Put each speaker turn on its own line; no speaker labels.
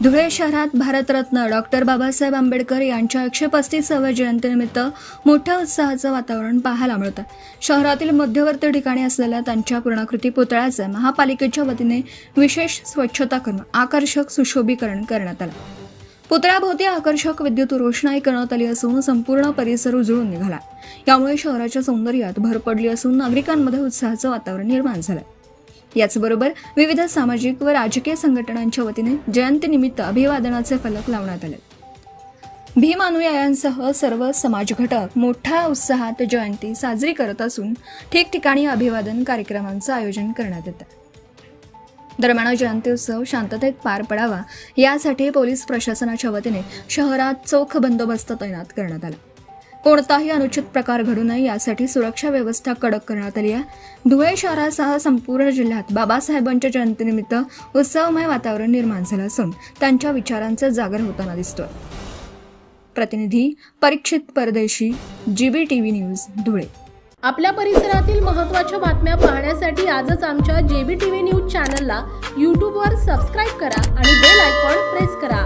धुळे शहरात भारतरत्न डॉक्टर बाबासाहेब आंबेडकर यांच्या 135व्या जयंतीनिमित्त मोठ्या उत्साहाचं वातावरण पाहायला मिळतं। शहरातील मध्यवर्ती ठिकाणी असलेल्या त्यांच्या पूर्णाकृती पुतळ्याचे महापालिकेच्या वतीने विशेष स्वच्छता करून आकर्षक सुशोभीकरण करण्यात आलं। पुतळ्याभोवती आकर्षक विद्युत रोषणाई करण्यात आली असून संपूर्ण परिसर उजळून निघाला। यामुळे शहराच्या सौंदर्यात भर पडली असून नागरिकांमध्ये उत्साहाचं वातावरण निर्माण झालं। याचबरोबर विविध सामाजिक व राजकीय संघटनांच्या वतीने जयंतीनिमित्त अभिवादनाचे फलक लावण्यात आले। भीम अनुयायांसह सर्व समाज घटक मोठ्या उत्साहात जयंती साजरी करत असून ठिकठिकाणी अभिवादन कार्यक्रमांचं आयोजन करण्यात येतं। दरम्यान जयंती उत्सव शांततेत पार पडावा यासाठी पोलीस प्रशासनाच्या वतीने शहरात चोख बंदोबस्त तैनात करण्यात आला। कोणताही अनुचित प्रकार घडू नये यासाठी सुरक्षा व्यवस्था कडक करण्यात आली आहे। धुळे शहरासह संपूर्ण जिल्ह्यात बाबासाहेबांच्या जयंतीनिमित्त उत्सवमय वातावरण निर्माण झालं असून त्यांच्या विचारांचा जागर होताना दिसतोय। प्रतिनिधी परीक्षित परदेशी, JBTV न्यूज, धुळे।
आपल्या परिसरातील महत्त्वाच्या बातम्या पाहण्यासाठी आजच आमच्या JBTV न्यूज चॅनलला YouTube वर सबस्क्राइब करा आणि बेल आयकॉन प्रेस करा।